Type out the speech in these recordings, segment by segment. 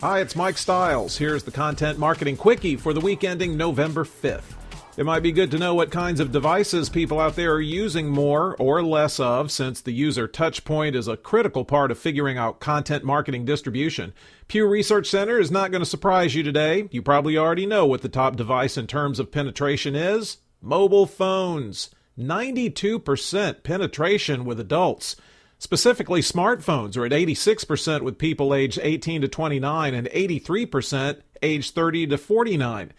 Hi, it's Mike Stiles. Here's the Content Marketing Quickie for the week ending November 5th. It might be good to know what kinds of devices people out there are using more or less of, since the user touch point is a critical part of figuring out content marketing distribution. Pew Research Center is not going to surprise you today. You probably already know what the top device in terms of penetration is. Mobile phones. 92% penetration with adults. Specifically, smartphones are at 86% with people aged 18 to 29 and 83% aged 30 to 49.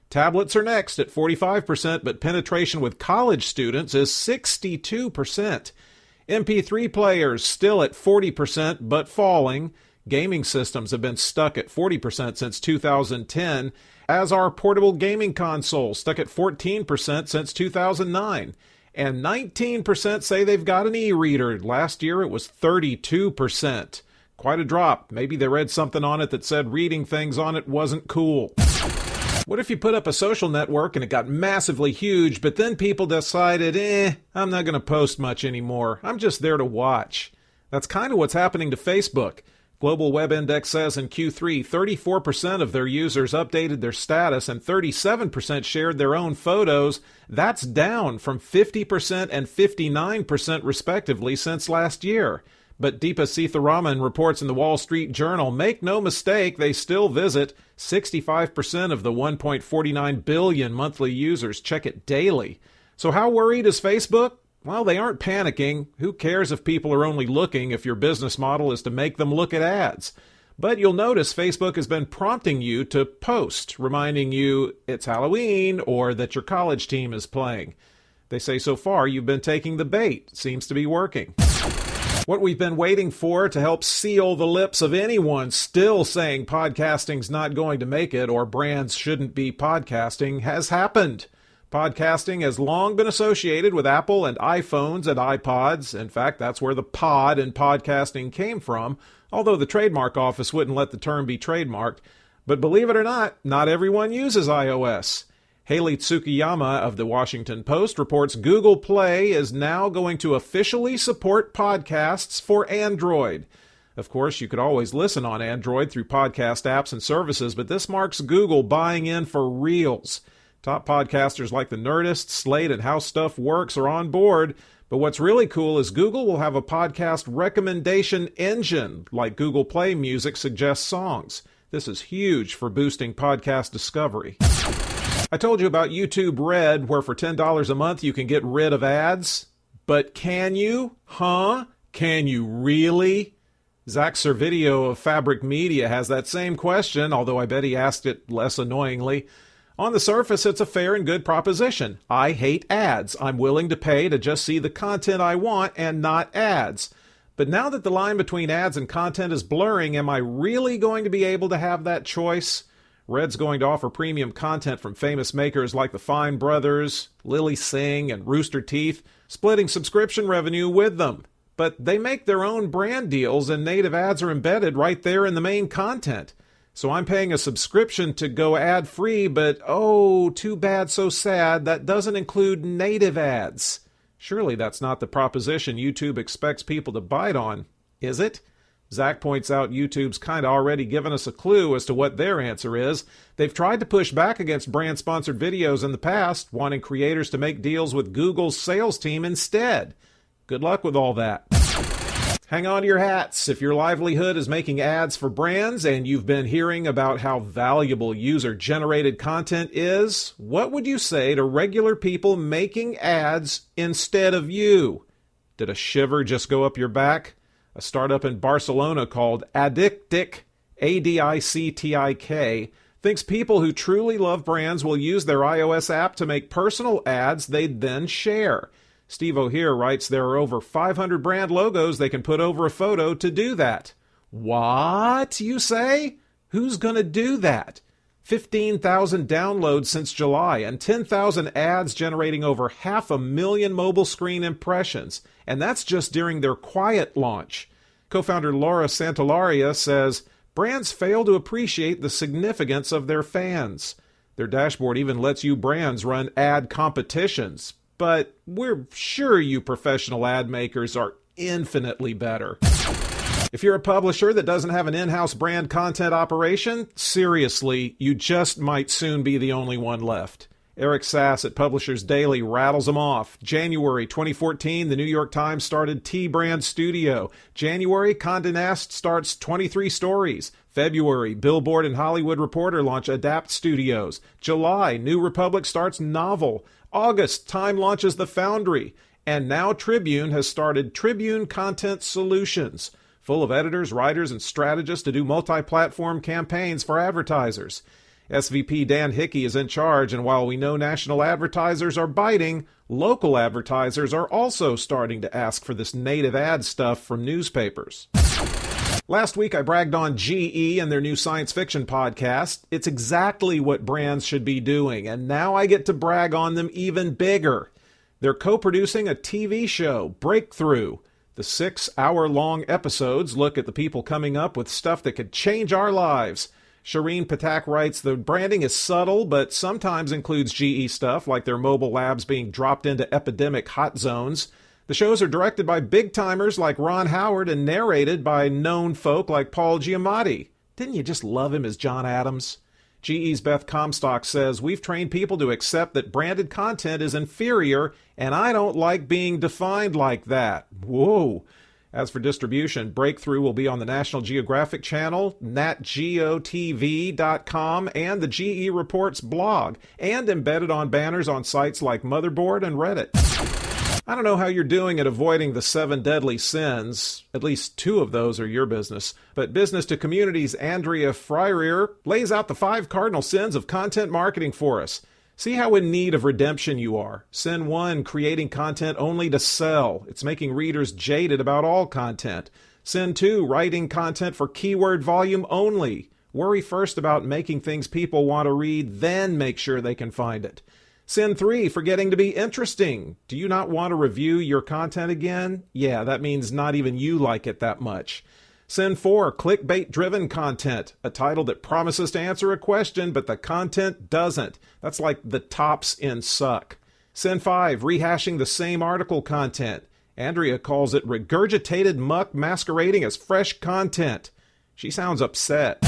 Tablets are next at 45%, but penetration with college students is 62%. MP3 players still at 40%, but falling. Gaming systems have been stuck at 40% since 2010, as are portable gaming consoles, stuck at 14% since 2009. And 19% say they've got an e-reader. Last year it was 32%. Quite a drop. Maybe they read something on it that said reading things on it wasn't cool. What if you put up a social network and it got massively huge, but then people decided, I'm not going to post much anymore. I'm just there to watch. That's kind of what's happening to Facebook. Global Web Index says in Q3, 34% of their users updated their status and 37% shared their own photos. That's down from 50% and 59% respectively since last year. But Deepa Seetharaman reports in the Wall Street Journal, make no mistake, they still visit. 65% of the 1.49 billion monthly users check it daily. So how worried is Facebook? Well, they aren't panicking. Who cares if people are only looking if your business model is to make them look at ads? But you'll notice Facebook has been prompting you to post, reminding you it's Halloween or that your college team is playing. They say so far you've been taking the bait. Seems to be working. What we've been waiting for to help seal the lips of anyone still saying podcasting's not going to make it or brands shouldn't be podcasting has happened. Podcasting has long been associated with Apple and iPhones and iPods. In fact, that's where the pod in podcasting came from, although the trademark office wouldn't let the term be trademarked. But believe it or not everyone uses iOS. Haley Tsukiyama of the Washington Post reports Google Play is now going to officially support podcasts for Android. Of course, you could always listen on Android through podcast apps and services, but this marks Google buying in for reals. Top podcasters like The Nerdist, Slate, and How Stuff Works are on board. But what's really cool is Google will have a podcast recommendation engine, like Google Play Music suggests songs. This is huge for boosting podcast discovery. I told you about YouTube Red, where for $10 a month you can get rid of ads. But can you? Can you really? Zach Servideo of Fabric Media has that same question, although I bet he asked it less annoyingly. On the surface, it's a fair and good proposition. I hate ads. I'm willing to pay to just see the content I want and not ads. But now that the line between ads and content is blurring, am I really going to be able to have that choice? Red's going to offer premium content from famous makers like the Fine Brothers, Lily Singh, and Rooster Teeth, splitting subscription revenue with them. But they make their own brand deals, and native ads are embedded right there in the main content. So I'm paying a subscription to go ad-free, but oh, too bad, so sad, that doesn't include native ads. Surely that's not the proposition YouTube expects people to bite on, is it? Zach points out YouTube's kind of already given us a clue as to what their answer is. They've tried to push back against brand-sponsored videos in the past, wanting creators to make deals with Google's sales team instead. Good luck with all that. Hang on to your hats. If your livelihood is making ads for brands and you've been hearing about how valuable user-generated content is, what would you say to regular people making ads instead of you? Did a shiver just go up your back? A startup in Barcelona called Adictic, Adictik, thinks people who truly love brands will use their iOS app to make personal ads they'd then share. Steve O'Hear writes there are over 500 brand logos they can put over a photo to do that. What, you say? Who's going to do that? 15,000 downloads since July and 10,000 ads generating over 500,000 mobile screen impressions. And that's just during their quiet launch. Co-founder Laura Santallaria says, brands fail to appreciate the significance of their fans. Their dashboard even lets you brands run ad competitions. But we're sure you professional ad makers are infinitely better. If you're a publisher that doesn't have an in-house brand content operation, seriously, you just might soon be the only one left. Eric Sass at Publishers Daily rattles them off. January 2014, the New York Times started T-Brand Studio. January, Condé Nast starts 23 Stories. February, Billboard and Hollywood Reporter launch Adapt Studios. July, New Republic starts Novel. August, Time launches The Foundry. And now Tribune has started Tribune Content Solutions, full of editors, writers, and strategists to do multi-platform campaigns for advertisers. SVP Dan Hickey is in charge, and while we know national advertisers are biting, local advertisers are also starting to ask for this native ad stuff from newspapers. Last week I bragged on GE and their new science fiction podcast. It's exactly what brands should be doing, and now I get to brag on them even bigger. They're co-producing a TV show, Breakthrough. The 6-hour-long episodes look at the people coming up with stuff that could change our lives. Shireen Patak writes, the branding is subtle, but sometimes includes GE stuff, like their mobile labs being dropped into epidemic hot zones. The shows are directed by big-timers like Ron Howard and narrated by known folk like Paul Giamatti. Didn't you just love him as John Adams? GE's Beth Comstock says, we've trained people to accept that branded content is inferior, and I don't like being defined like that. Whoa. As for distribution, Breakthrough will be on the National Geographic Channel, natgeotv.com, and the GE Reports blog, and embedded on banners on sites like Motherboard and Reddit. I don't know how you're doing at avoiding the 7 deadly sins. At least 2 of those are your business. But Business to Community's Andrea Freier lays out the 5 cardinal sins of content marketing for us. See how in need of redemption you are. Sin 1, creating content only to sell. It's making readers jaded about all content. Sin 2, writing content for keyword volume only. Worry first about making things people want to read, then make sure they can find it. Sin 3, forgetting to be interesting. Do you not want to review your content again? Yeah, that means not even you like it that much. Sin 4, clickbait-driven content, a title that promises to answer a question, but the content doesn't. That's like the tops in Suck. Sin 5, rehashing the same article content. Andrea calls it regurgitated muck masquerading as fresh content. She sounds upset.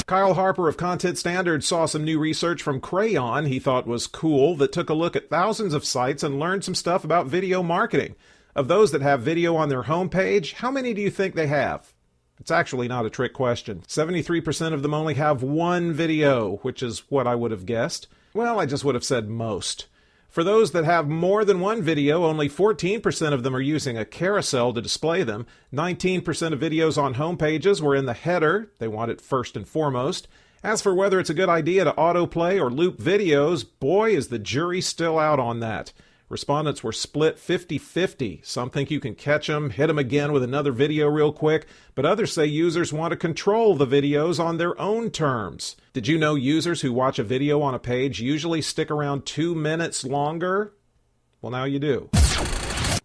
Kyle Harper of Content Standards saw some new research from Crayon he thought was cool that took a look at thousands of sites and learned some stuff about video marketing. Of those that have video on their homepage, how many do you think they have? It's actually not a trick question. 73% of them only have one video, which is what I would have guessed. Well, I just would have said most. For those that have more than one video, only 14% of them are using a carousel to display them. 19% of videos on homepages were in the header. They want it first and foremost. As for whether it's a good idea to autoplay or loop videos, boy, is the jury still out on that. Respondents were split 50-50. Some think you can catch them, hit them again with another video real quick, but others say users want to control the videos on their own terms. Did you know users who watch a video on a page usually stick around 2 minutes longer? Well, now you do.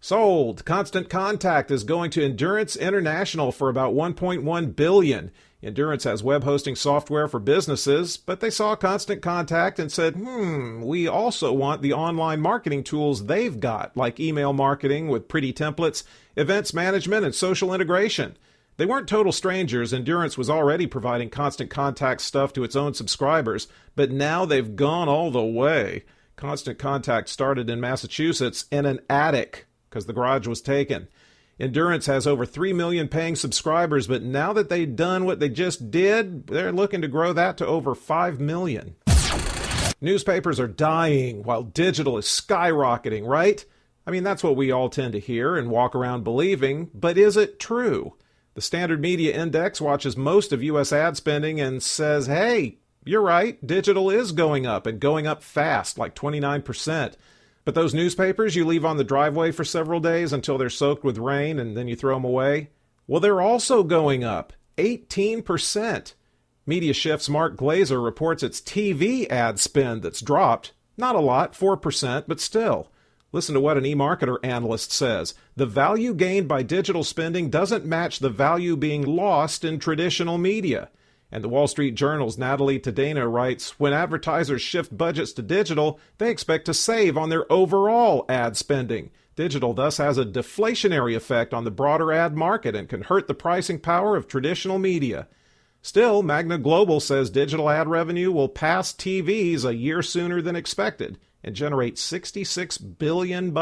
Sold. Constant Contact is going to Endurance International for about $1.1 billion. Endurance has web hosting software for businesses, but they saw Constant Contact and said, we also want the online marketing tools they've got, like email marketing with pretty templates, events management, and social integration. They weren't total strangers. Endurance was already providing Constant Contact stuff to its own subscribers, but now they've gone all the way. Constant Contact started in Massachusetts in an attic because the garage was taken. Endurance has over 3 million paying subscribers, but now that they've done what they just did, they're looking to grow that to over 5 million. Newspapers are dying while digital is skyrocketing, right? I mean, that's what we all tend to hear and walk around believing, but is it true? The Standard Media Index watches most of U.S. ad spending and says, hey, you're right, digital is going up and going up fast, like 29%. But those newspapers you leave on the driveway for several days until they're soaked with rain and then you throw them away, well, they're also going up 18%. Media Shift's Mark Glazer reports its TV ad spend that's dropped. Not a lot, 4%, but still. Listen to what an eMarketer analyst says. The value gained by digital spending doesn't match the value being lost in traditional media. And the Wall Street Journal's Natalie Tadena writes, when advertisers shift budgets to digital, they expect to save on their overall ad spending. Digital thus has a deflationary effect on the broader ad market and can hurt the pricing power of traditional media. Still, Magna Global says digital ad revenue will pass TVs a year sooner than expected and generate $66 billion.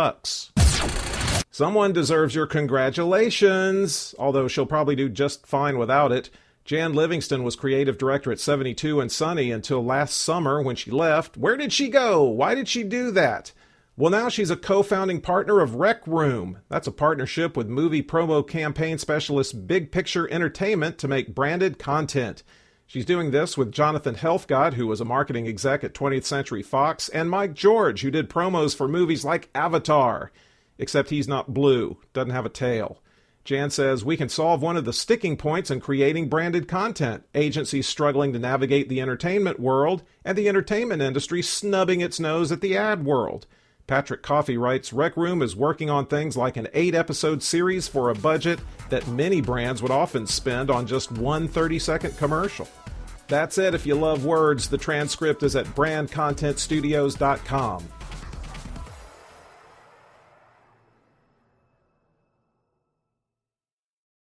Someone deserves your congratulations, although she'll probably do just fine without it. Jan Livingston was creative director at 72 and Sunny until last summer when she left. Where did she go? Why did she do that? Well, now she's a co-founding partner of Rec Room. That's a partnership with movie promo campaign specialist Big Picture Entertainment to make branded content. She's doing this with Jonathan Helfgott, who was a marketing exec at 20th Century Fox, and Mike George, who did promos for movies like Avatar. Except he's not blue, doesn't have a tail. Jan says, we can solve one of the sticking points in creating branded content. Agencies struggling to navigate the entertainment world, and the entertainment industry snubbing its nose at the ad world. Patrick Coffey writes, Rec Room is working on things like an 8-episode series for a budget that many brands would often spend on just one 30-second commercial. That's it if you love words. The transcript is at brandcontentstudios.com.